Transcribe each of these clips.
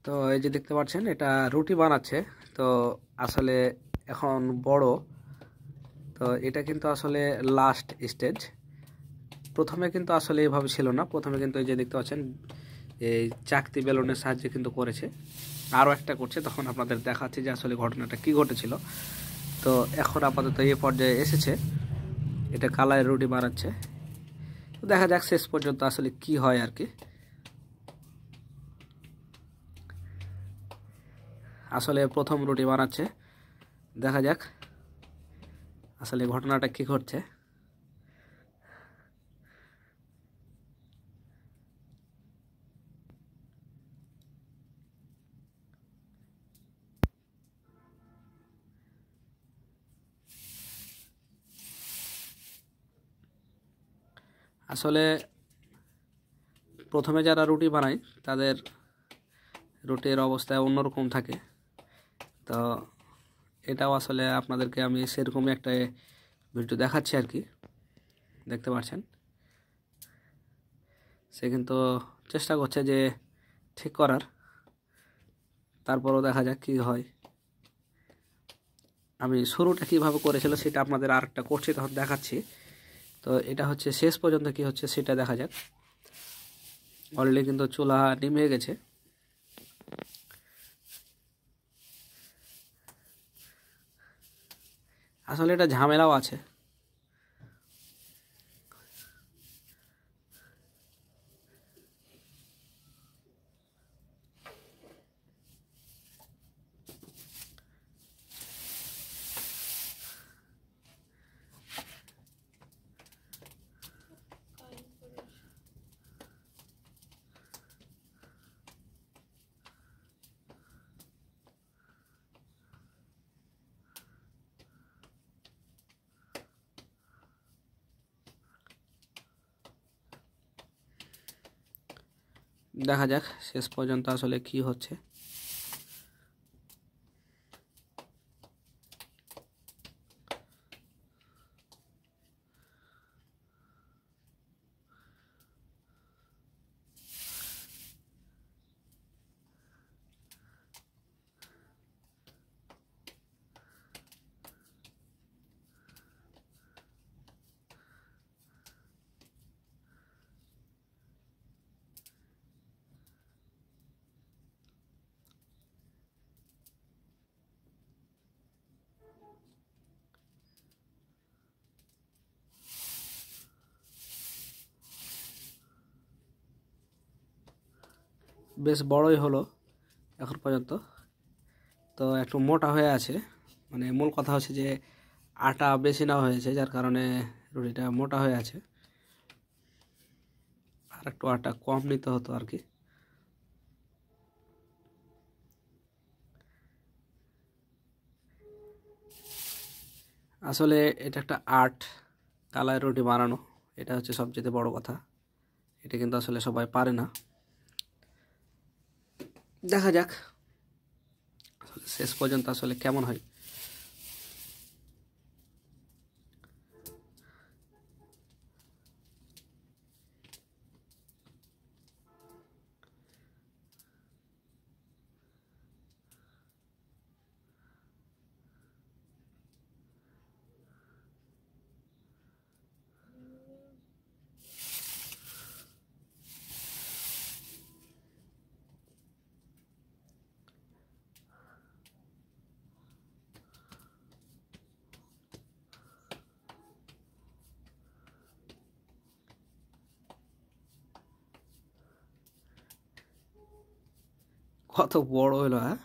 তো এই যে দেখতে পাচ্ছেন এটা রুটি বানাচ্ছে। তো আসলে এখন বড়, তো এটা কিন্তু আসলে লাস্ট স্টেজ। প্রথমে কিন্তু আসলে এইভাবে ছিল না, প্রথমে কিন্তু এই যে দেখতে পাচ্ছেন এই চাকতি বেলুনের সাহায্যে কিন্তু করেছে, আরও একটা করছে, তখন আপনাদের দেখাচ্ছি যে আসলে ঘটনাটা কি ঘটেছিল। তো এখন আপাতত এই পর্যায়ে এসেছে, এটা কালারের রুটি বানাচ্ছে। তো দেখা যাক শেষ পর্যন্ত আসলে কি হয় আর কি। আসলে প্রথম রুটি বানাচ্ছে, দেখা যাক আসলে ঘটনাটা কি ঘটছে। আসলে প্রথমে যারা রুটি বানায় তাদের রুটির অবস্থা অন্যরকম থাকে। তো এটাও আসলে আপনাদেরকে আমি সেরকমই একটা ভিডিও দেখাচ্ছি আর কি। দেখতে পাচ্ছেন সে কিন্তু চেষ্টা করছে যে ঠিক করার, তারপরও দেখা যাক কি হয়। আমি শুরুটা কীভাবে করেছিল সেটা আপনাদের আরেকটা করছি, তখন দেখাচ্ছি। তো এটা হচ্ছে শেষ পর্যন্ত কি হচ্ছে সেটা দেখা যাক। অলরেডি কিন্তু চুলা নিভে গেছে। আসলে এটা ঝামেলাও আছে। দেখা যাক শেষ পর্যন্ত আসলে কি হচ্ছে। বেশ বড়ই হলো এখন পর্যন্ত। তো একটু মোটা হয়ে আছে, মানে মূল কথা হচ্ছে যে আটা বেশি নেওয়া হয়েছে, যার কারণে রুটিটা মোটা হয়ে আছে। আর একটু আটা কম নিতে হতো আর কি। আসলে এটা একটা আর্ট, কালাই রুটি বানানো, এটা হচ্ছে সবচেয়ে বড় কথা। এটা কিন্তু আসলে সবাই পারে না। দেখা যাক শেষ পর্যন্ত আসলে কেমন হয়। কত বড় হলো, হ্যাঁ।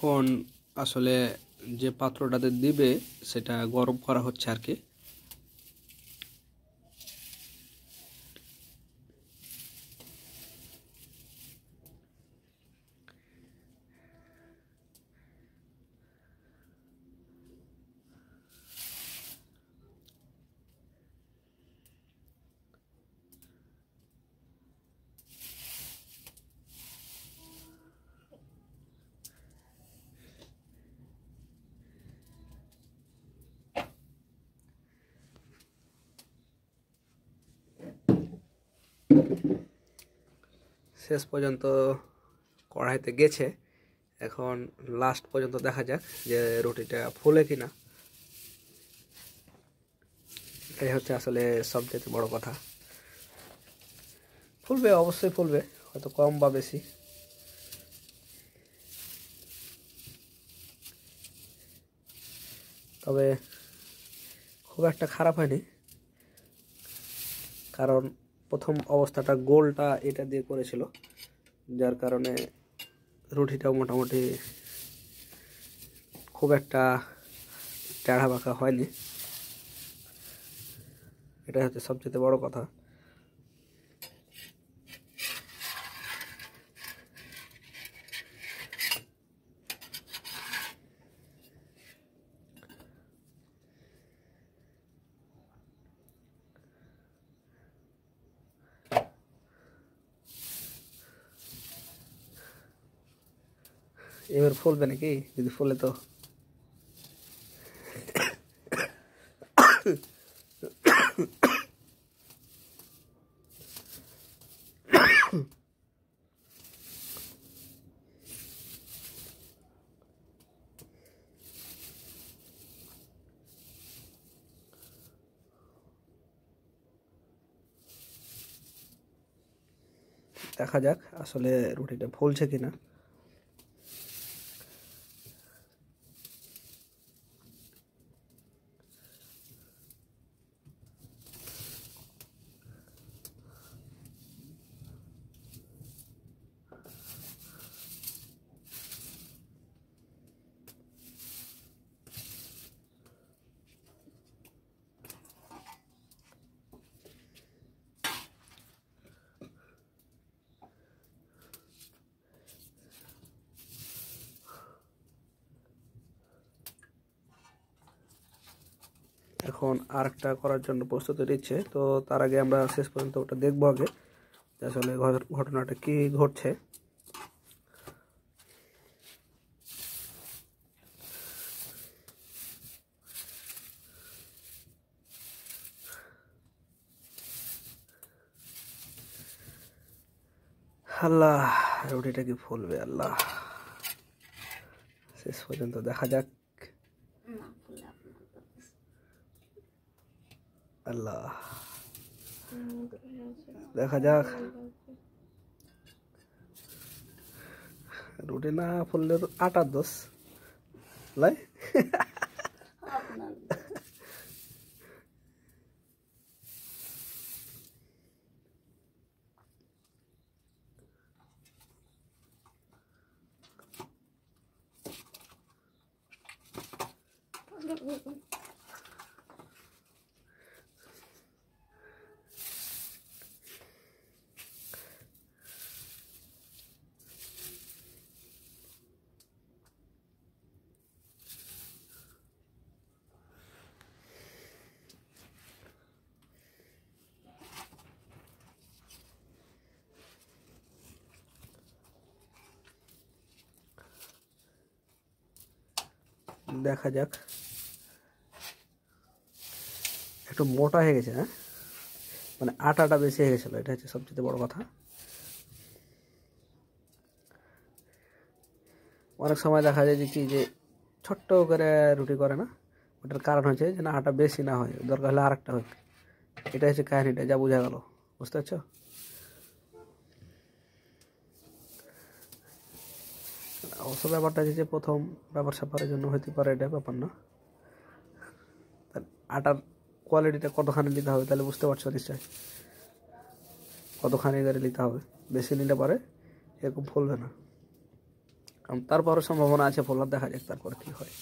এখন আসলে যে পাত্রটাতে দিবে সেটা গরম করা হচ্ছে আর কি। শেষ পর্যন্ত কড়াইতে গেছে, এখন লাস্ট পর্যন্ত দেখা যাক যে রুটিটা ফুলে কিনা। এটাই হচ্ছে আসলে সবচেয়ে বড় কথা। ফুলবে, অবশ্যই ফুলবে, হয়তো কম বা বেশি। তবে খুব একটা খারাপ হয়নি, কারণ প্রথম অবস্থাটা গোলটা এটা দিয়ে করেছিল, যার কারণে রুটিটাও মোটামুটি খুব একটা টেढ़া বাঁকা হয়নি। এটা হচ্ছে সবচেয়ে বড় কথা। এবার ফুলবে নাকি? যদি ফুলে তো দেখা যাক আসলে রুটিটা ফুলছে কিনা। এখন আরেকটা করার জন্য প্রস্তুতি নিচ্ছে, তো তার আগে আমরা শেষ পর্যন্ত ওটা দেখবো আগে যে আসলে ঘটনাটা কি ঘটছে। আল্লাহ, রুটিটা কি ফুলবে? আল্লাহ, শেষ পর্যন্ত দেখা যাক। আল্লাহ, দেখা যাক। রুটি না ফুললে আটার দোষ লাই। দেখা যাক। একটু মোটা হয়ে গেছে, হ্যাঁ, মানে আটাটা বেশি হয়ে গেছিলো, এটা হচ্ছে সবচেয়ে বড় কথা। অনেক সময় দেখা যায় যে কি যে ছোট্ট করে রুটি করে না, ওটার কারণ হচ্ছে যে না আটা বেশি না হয়, দরকার হলে আরেকটা হোক। এটা হচ্ছে কাহিনিটা, যা বোঝা গেল, বুঝতে পারছো? অবশ্য ব্যাপারটা হচ্ছে যে প্রথম ব্যাপার স্যাপারের জন্য হতে পারে, এটা ব্যাপার না। আটার কোয়ালিটিটা কতখানি নিতে হবে তাহলে বুঝতে পারছো নিশ্চয়, কতখানি করে নিতে হবে। বেশি নিলে পারে এরকম ফুলবে না। তারপরও সম্ভাবনা আছে ফলার, দেখা যাক তারপর কি হয়।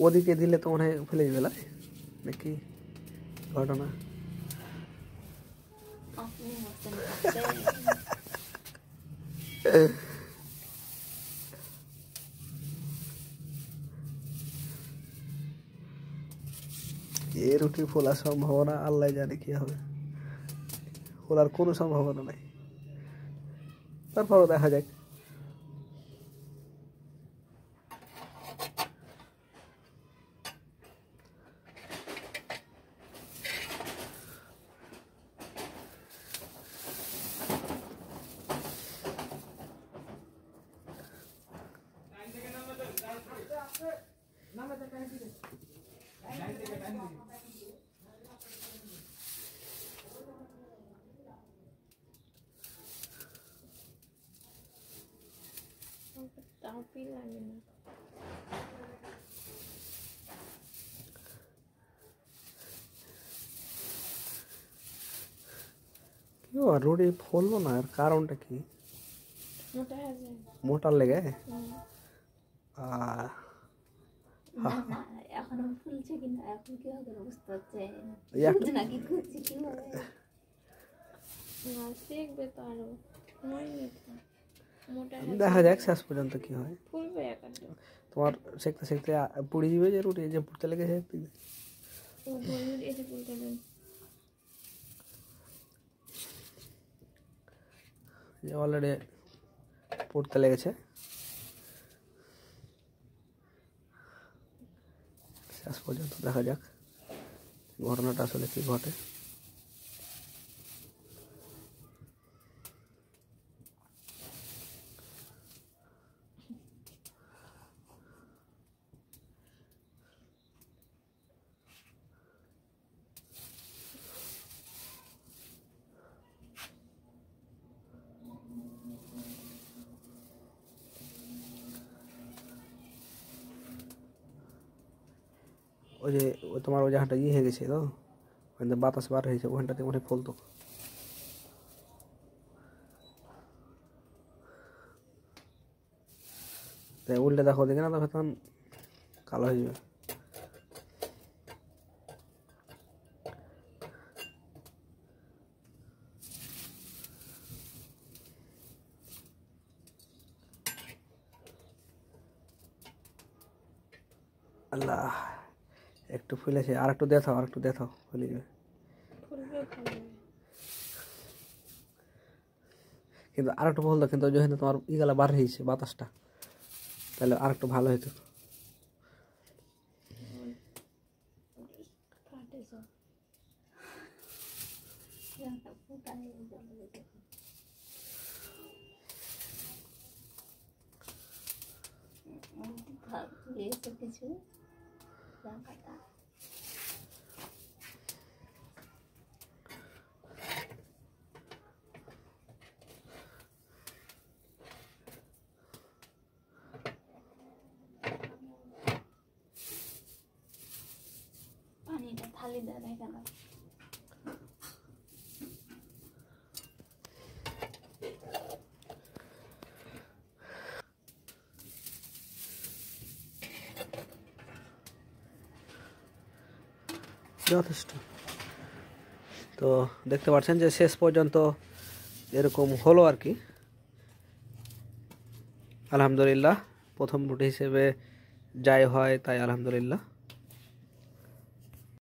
ওদিকে দিলে তো মনে হয় ফেলে যাবে নাকি ঘটনা। এই রুটি ফোলার সম্ভাবনা আল্লাহ জানে কি হবে, ফোলার কোনো সম্ভাবনা নাই, তারপরও দেখা যাক। রুটি ফললো না, আর কারণটা কি? মোটার লেগে? এখনো ফুলছে কিনা, এখন কি হবে বুঝতে পারছে নাকি করছে কি হবে দেখবে তো আরো দেখা যাক শেষ পর্যন্ত কি হয়। ফুলবে তোমার শেখতে শেখতে পুড়ে যাবে যে রুটি, যে পুড়তে লেগেছে অলরেডি পড়তে লেগেছে। শেষ পর্যন্ত দেখা যাক ঘটনাটা আসলে কি ঘটে। ওই যে তোমার ওই জায়গাটা হয়ে গেছে তো, ওখানে বাতাস বার হয়েছে, ওখানটাতে মনে ফলতো। উল্টে দেখো দেখে না, তখন কালো হয়ে যাবে। আল্লাহ, একটু ফুলেছে, আর একটু দেখাও, আর একটু দেখাও, ফুলে যাবে। কিন্তু আর একটু বলতো, কিন্তু যেহেতু তোমার ইগালা বার হয়েছে বাতাসটা, তাহলে আর একটু ভালো হতো। কিছু পানিটা থালি দেয় কেন? যথেষ্ট। তো দেখতে পাচ্ছেন যে শেষ পর্যন্ত এরকম হলো আর কি। আলহামদুলিল্লাহ, প্রথম রুটি হিসেবে যাই হয় তাই আলহামদুলিল্লাহ।